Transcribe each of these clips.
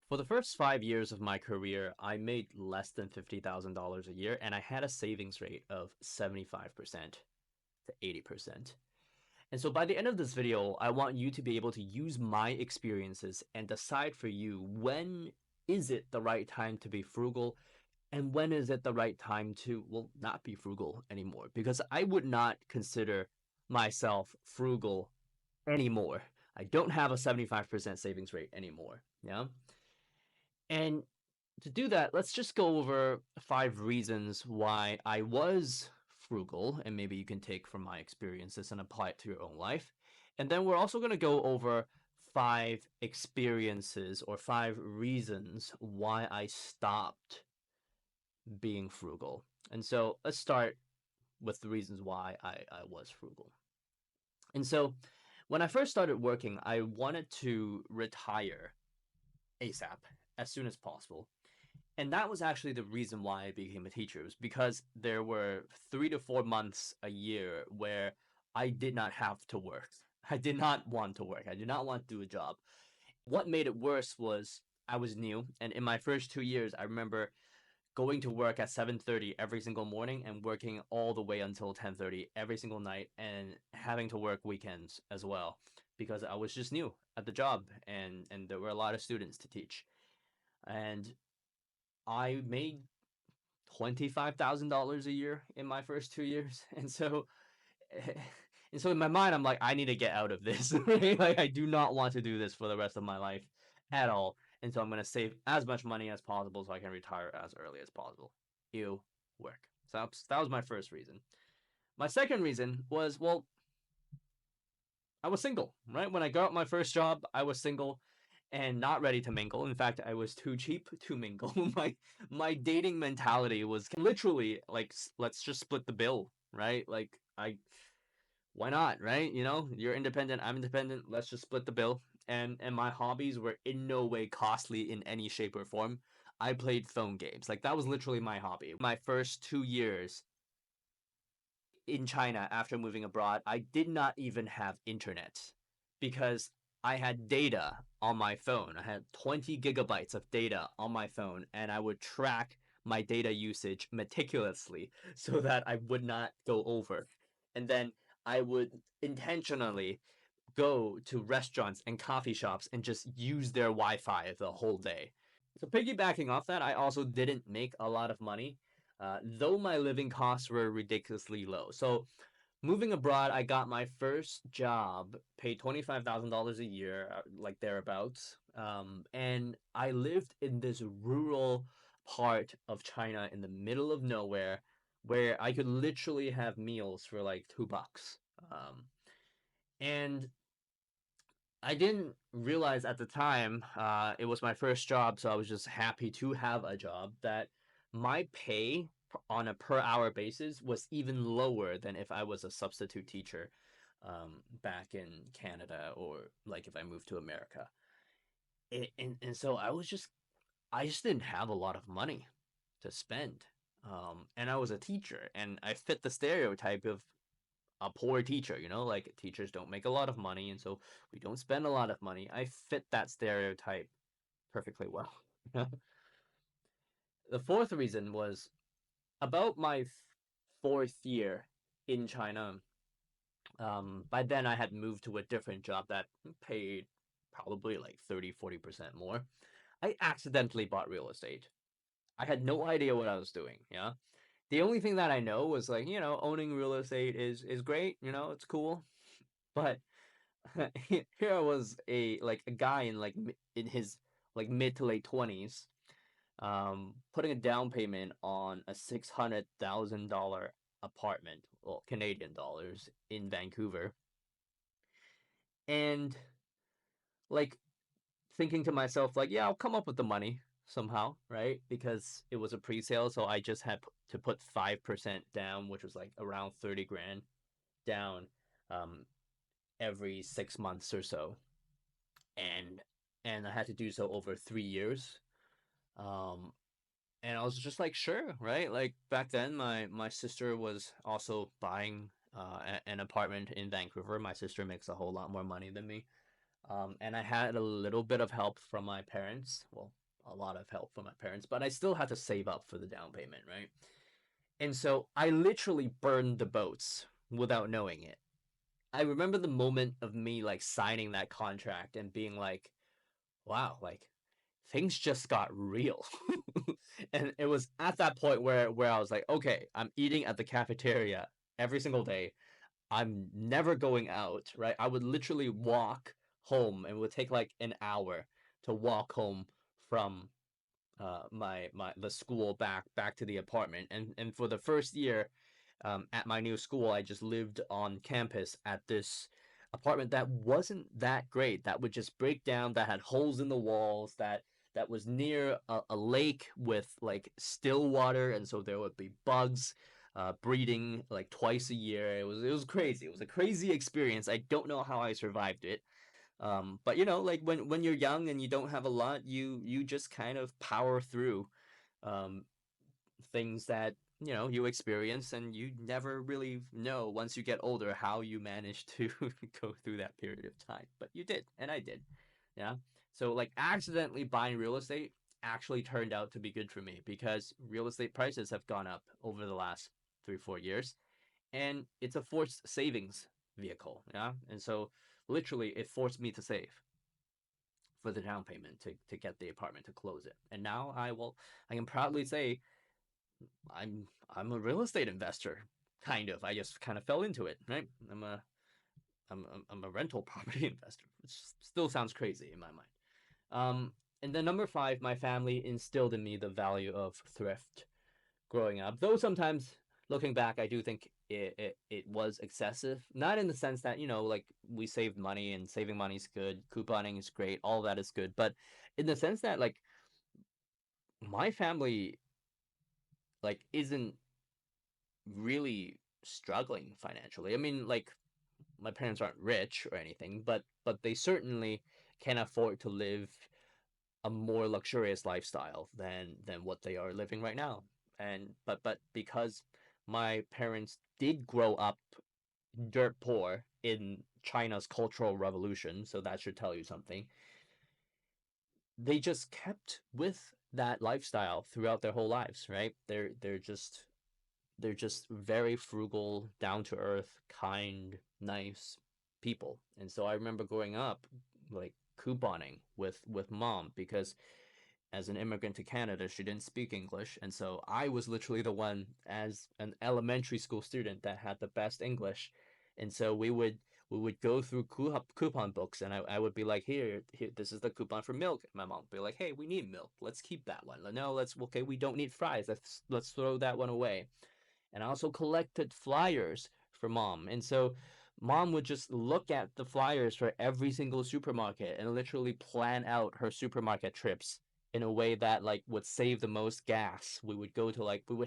For the first 5 years of my career, I made less than $50,000 a year, and I had a savings rate of 75% to 80%. And so by the end of this video, I want you to be able to use my experiences and decide for you when is it the right time to be frugal and when is it the right time to, well, not be frugal anymore. Because I would not consider myself frugal anymore. I don't have a 75% savings rate anymore. Yeah. And to do that, let's just go over 5 reasons why I was frugal, and maybe you can take from my experiences and apply it to your own life. And then we're also going to go over 5 experiences or 5 reasons why I stopped being frugal. And so let's start with the reasons why I was frugal. And so when I first started working, I wanted to retire ASAP as soon as possible. And that was actually the reason why I became a teacher, was because there were 3 to 4 months a year where I did not have to work. I did not want to work. I did not want to do a job. What made it worse was I was new, and in my first 2 years, I remember going to work at 7:30 every single morning and working all the way until 10:30 every single night, and having to work weekends as well because I was just new at the job, and there were a lot of students to teach. And I made $25,000 a year in my first 2 years. And so in my mind, I'm like, I need to get out of this. Right? Like, I do not want to do this for the rest of my life at all. And so I'm going to save as much money as possible so I can retire as early as possible. Ew, work. So that was my first reason. My second reason was, well, I was single, right? When I got my first job, I was single and not ready to mingle. In fact, I was too cheap to mingle. My dating mentality was literally like, let's just split the bill, right? Like, why not, right? You're independent, I'm independent. Let's just split the bill. And my hobbies were in no way costly in any shape or form. I played phone games. Like, that was literally my hobby. My first 2 years in China after moving abroad, I did not even have internet because I had data on my phone. I had 20 gigabytes of data on my phone, and I would track my data usage meticulously so that I would not go over. And then I would intentionally go to restaurants and coffee shops and just use their Wi Fi the whole day. So, piggybacking off that, I also didn't make a lot of money, though my living costs were ridiculously low. So, moving abroad, I got my first job, paid $25,000 a year, like thereabouts. And I lived in this rural part of China in the middle of nowhere where I could literally have meals for like $2. And I didn't realize at the time, it was my first job, so I was just happy to have a job, that my pay on a per hour basis was even lower than if I was a substitute teacher back in Canada, or like if I moved to America. And so I just didn't have a lot of money to spend. And I was a teacher, and I fit the stereotype of a poor teacher, like teachers don't make a lot of money, and so we don't spend a lot of money. I fit that stereotype perfectly well. The fourth reason was about my fourth year in China. By then, I had moved to a different job that paid probably like 30-40% more. I accidentally bought real estate. I had no idea what I was doing. Yeah. The only thing that I know was like, owning real estate is great. It's cool. But here was a guy in in his like mid to late 20s, putting a down payment on a $600,000 apartment, well, Canadian dollars, in Vancouver, and like thinking to myself, like, yeah, I'll come up with the money somehow, right? Because it was a pre-sale, so I just had to put 5% down, which was like around 30 grand down, um, every 6 months or so, and I had to do so over 3 years. Um, and I was just like, sure, right? Like back then, my sister was also buying an apartment in Vancouver. My sister makes a whole lot more money than me. And I had a little bit of help from my parents. Well, a lot of help from my parents, but I still had to save up for the down payment, right? And so I literally burned the boats without knowing it. I remember the moment of me like signing that contract and being like, wow, like things just got real. And it was at that point where I was like, okay, I'm eating at the cafeteria every single day. I'm never going out, right? I would literally walk home and it would take like an hour to walk home from my the school back to the apartment. And for the first year at my new school, I just lived on campus at this apartment that wasn't that great, that would just break down, that had holes in the walls, that was near a lake with like still water, and so there would be bugs breeding like twice a year. It was crazy. It was a crazy experience. I don't know how I survived it. But you know, like when you're young and you don't have a lot, you just kind of power through um, things that you know you experience, and you never really know once you get older how you manage to go through that period of time. But you did, and I did. Yeah. So like accidentally buying real estate actually turned out to be good for me because real estate prices have gone up over the last 3 4 years, and it's a forced savings vehicle. Yeah. And so literally it forced me to save for the down payment to get the apartment to close it. And now I can proudly say I'm I'm a real estate investor. Kind of. I just kind of fell into it, right? I'm a rental property investor, which still sounds crazy in my mind. And then number five, my family instilled in me the value of thrift growing up. Though sometimes looking back, I do think it was excessive. Not in the sense that, you know, like we saved money and saving money is good, couponing is great, all that is good. But in the sense that like my family like isn't really struggling financially. I mean, like my parents aren't rich or anything, but they certainly can afford to live a more luxurious lifestyle than what they are living right now. And but because my parents did grow up dirt poor in China's Cultural Revolution, so that should tell you something. They just kept with that lifestyle throughout their whole lives, right? They're just very frugal, down to earth, kind, nice people. And so I remember growing up like couponing with mom because as an immigrant to Canada, she didn't speak English, and so I was literally the one as an elementary school student that had the best English, and so we would go through coupon books, and I would be like, here, this is the coupon for milk. My mom would be like, hey, we need milk. Let's keep that one. No, let's okay, we don't need fries. Let's throw that one away. And I also collected flyers for mom. And so mom would just look at the flyers for every single supermarket and literally plan out her supermarket trips in a way that like would save the most gas. We would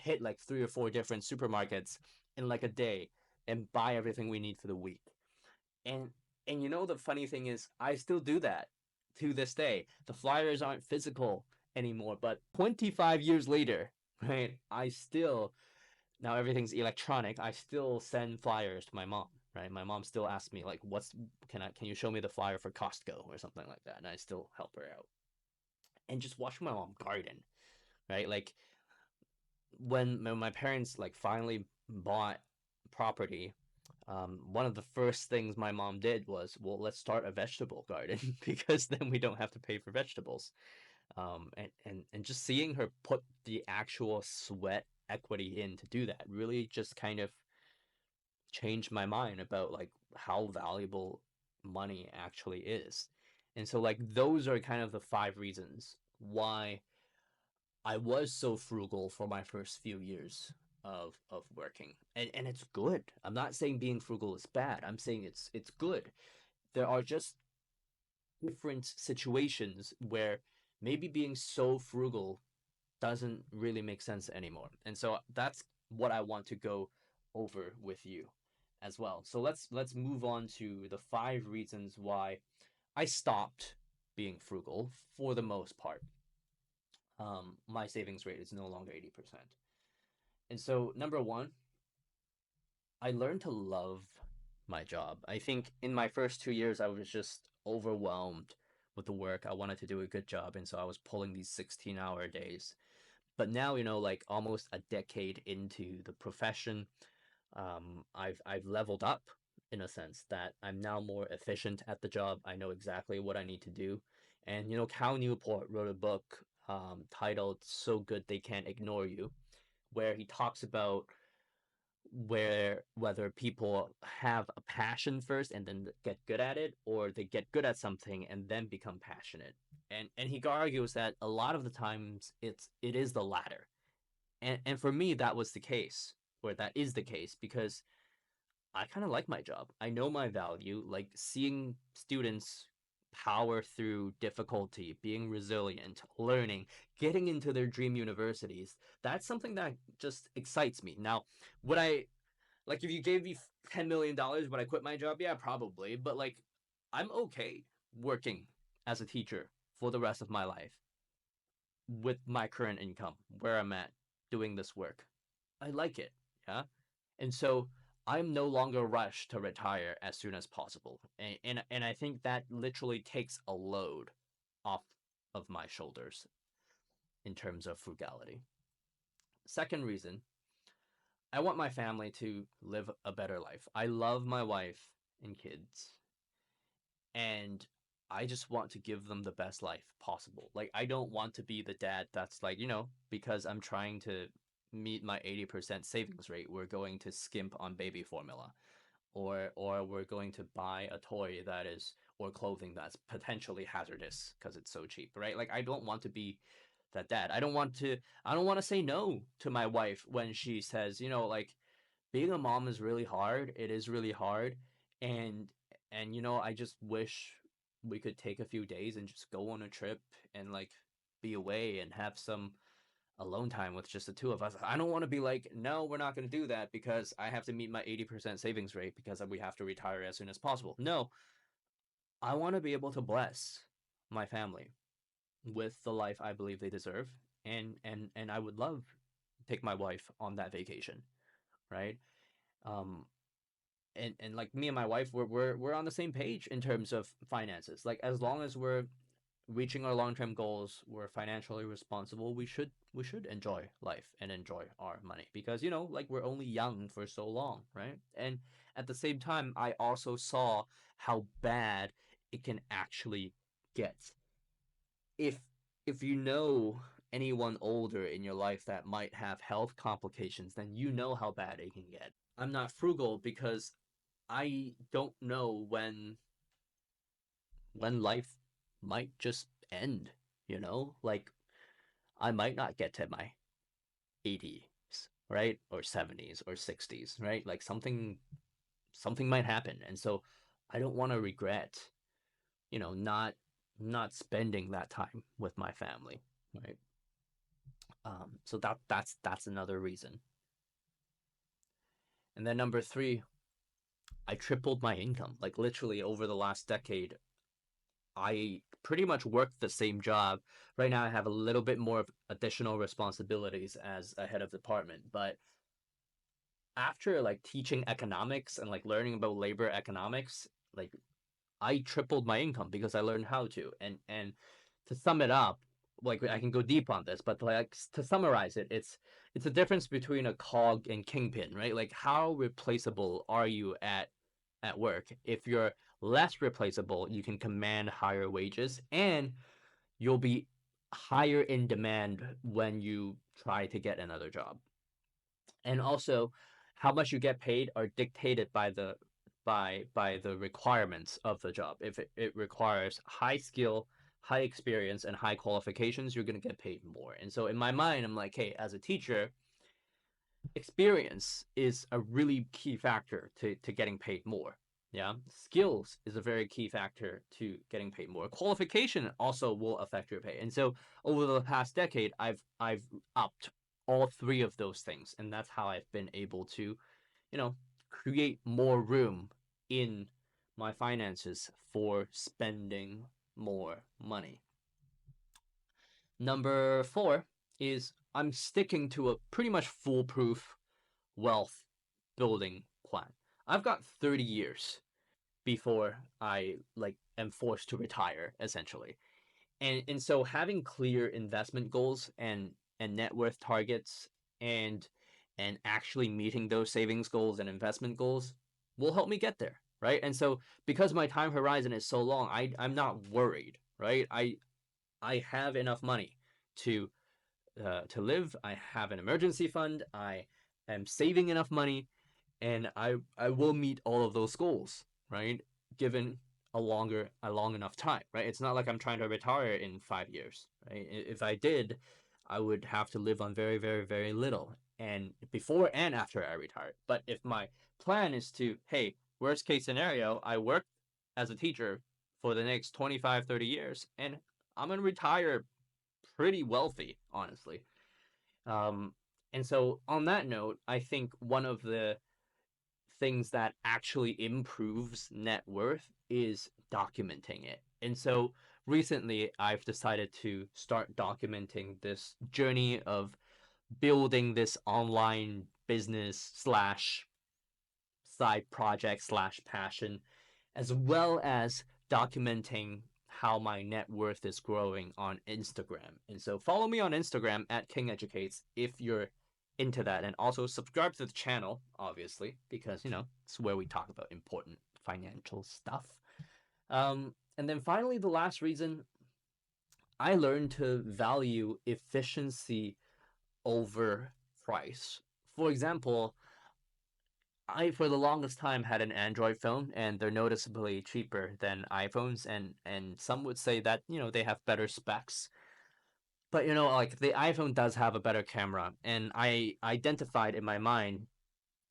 hit like three or four different supermarkets in like a day and buy everything we need for the week. And and you know the funny thing is I still do that to this day. The flyers aren't physical anymore, but 25 years later, right? I still now everything's electronic. I still send flyers to my mom, right? My mom still asks me like, "What's can you show me the flyer for Costco or something like that?" And I still help her out. And just watch my mom garden, right? Like when my parents like finally bought property, one of the first things my mom did was, well, let's start a vegetable garden because then we don't have to pay for vegetables. And just seeing her put the actual sweat equity in to do that really just kind of changed my mind about like how valuable money actually is. And so like those are kind of the five reasons why I was so frugal for my first few years of working. And it's good. I'm not saying being frugal is bad. I'm saying it's good. There are just different situations where maybe being so frugal doesn't really make sense anymore. And so that's what I want to go over with you as well. So let's move on to the five reasons why I stopped being frugal for the most part. My savings rate is no longer 80%. And so number one, I learned to love my job. I think in my first 2 years I was just overwhelmed with the work. I wanted to do a good job, and so I was pulling these 16-hour days. But now, like almost a decade into the profession, I've leveled up in a sense that I'm now more efficient at the job. I know exactly what I need to do. And Cal Newport wrote a book titled "So Good They Can't Ignore You," where he talks about whether people have a passion first and then get good at it, or they get good at something and then become passionate. And he argues that a lot of the times it is the latter. And for me that was the case, or that is the case, because I kind of like my job. I know my value. Like seeing students power through difficulty, being resilient, learning, getting into their dream universities. That's something that just excites me. Now, would I like if you gave me $10 million, would I quit my job? Yeah, probably. But like, I'm okay working as a teacher for the rest of my life with my current income where I'm at doing this work. I like it. Yeah. And so I'm no longer rushed to retire as soon as possible. And I think that literally takes a load off of my shoulders in terms of frugality. Second reason, I want my family to live a better life. I love my wife and kids, and I just want to give them the best life possible. Like, I don't want to be the dad that's like, because I'm trying to meet my 80% savings rate, we're going to skimp on baby formula, or we're going to buy a toy that is, or clothing that's potentially hazardous because it's so cheap, right? Like, I don't want to be that dad. I don't want to say no to my wife when she says, like, being a mom is really hard. It is really hard. And I just wish we could take a few days and just go on a trip and like be away and have some alone time with just the two of us. I don't want to be like, no, we're not going to do that because I have to meet my 80% savings rate because we have to retire as soon as possible. No, I want to be able to bless my family with the life I believe they deserve. And I would love to take my wife on that vacation, right? Um, and like me and my wife, we're on the same page in terms of finances. Like as long as we're reaching our long-term goals, we're financially responsible, we should enjoy life and enjoy our money, because like we're only young for so long, right? And at the same time, I also saw how bad it can actually get if you know anyone older in your life that might have health complications, then you know how bad it can get. I'm not frugal because I don't know when life might just end, Like I might not get to my 80s, right? Or 70s or 60s, right? Like something might happen. And so I don't want to regret, not spending that time with my family, right? So that's another reason. And then number 3, I tripled my income. Like literally over the last decade, I pretty much work the same job. Right now, I have a little bit more of additional responsibilities as a head of department. But after like teaching economics and like learning about labor economics, like I tripled my income because I learned how to. And to sum it up, like I can go deep on this, but like to summarize it, it's a difference between a cog and kingpin, right? Like how replaceable are you at work? If you're less replaceable, you can command higher wages, and you'll be higher in demand when you try to get another job. And also, how much you get paid are dictated by the requirements of the job. If it requires high skill, high experience, and high qualifications, you're going to get paid more. And so in my mind, I'm like, hey, as a teacher, experience is a really key factor to getting paid more. Yeah, skills is a very key factor to getting paid more. Qualification also will affect your pay. And so over the past decade, I've upped all 3 of those things, and that's how I've been able to, create more room in my finances for spending more money. Number 4 is I'm sticking to a pretty much foolproof wealth building plan. I've got 30 years before I like am forced to retire essentially. And so having clear investment goals and net worth targets and and actually meeting those savings goals and investment goals will help me get there, right? And so because my time horizon is so long, I'm not worried, right? I have enough money to to live. I have an emergency fund. I am saving enough money, and I will meet all of those goals, right? Given a long enough time, right? It's not like I'm trying to retire in 5 years, right? If I did, I would have to live on very, very, very little, and before and after I retire. But if my plan is to, hey, worst case scenario, I work as a teacher for the next 25, 30 years, and I'm gonna retire pretty wealthy, honestly. Um, and so on that note, I think one of the things that actually improves net worth is documenting it. And so recently I've decided to start documenting this journey of building this online business slash side project slash passion, as well as documenting how my net worth is growing on Instagram. And so follow me on Instagram at King Educates if you're into that. And also subscribe to the channel, obviously, because, you know, it's where we talk about important financial stuff. And then finally, the last reason I learned to value efficiency over price. For example, I for the longest time had an Android phone and they're noticeably cheaper than iPhones and some would say that, you know, they have better specs. But you know, like the iPhone does have a better camera and I identified in my mind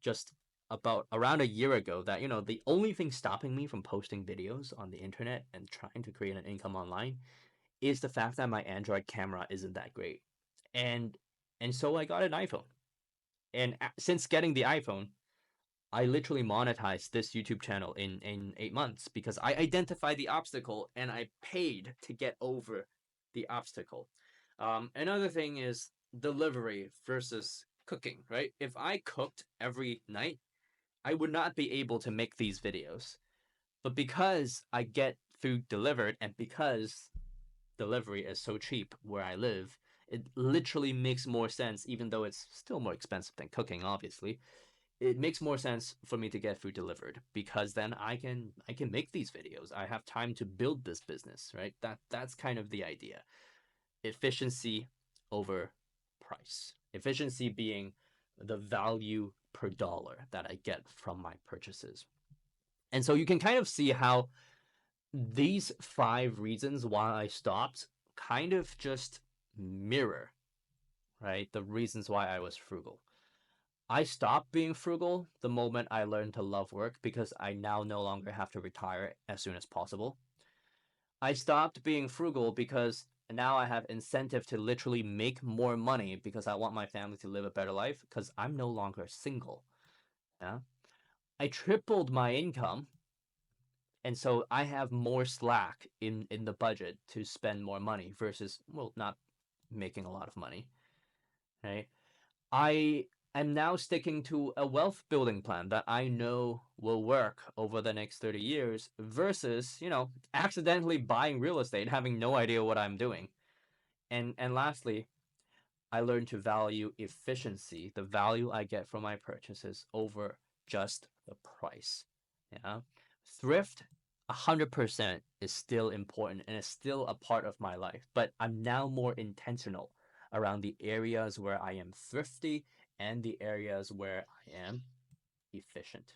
just about around a year ago that, you know, the only thing stopping me from posting videos on the internet and trying to create an income online is the fact that my Android camera isn't that great. And and so I got an iPhone. And since getting the iPhone, I literally monetized this YouTube channel in 8 months because I identified the obstacle and I paid to get over the obstacle. Another thing is delivery versus cooking, right? If I cooked every night, I would not be able to make these videos. But because I get food delivered and because delivery is so cheap where I live, it literally makes more sense, even though it's still more expensive than cooking, obviously it makes more sense for me to get food delivered because then I can make these videos. I have time to build this business, right? That's kind of the idea. Efficiency over price. Efficiency being the value per dollar that I get from my purchases. And so you can kind of see how these 5 reasons why I stopped kind of just mirror, right? The reasons why I was frugal. I stopped being frugal the moment I learned to love work because I now no longer have to retire as soon as possible. I stopped being frugal because now I have incentive to literally make more money because I want my family to live a better life because I'm no longer single. Yeah. I tripled my income and so I have more slack in the budget to spend more money versus well not making a lot of money, right? I am now sticking to a wealth building plan that I know will work over the next 30 years versus, you know, accidentally buying real estate, having no idea what I'm doing. And lastly, I learned to value efficiency, the value I get from my purchases over just the price. Yeah. Thrift 100% is still important and is still a part of my life, but I'm now more intentional around the areas where I am thrifty and the areas where I am efficient.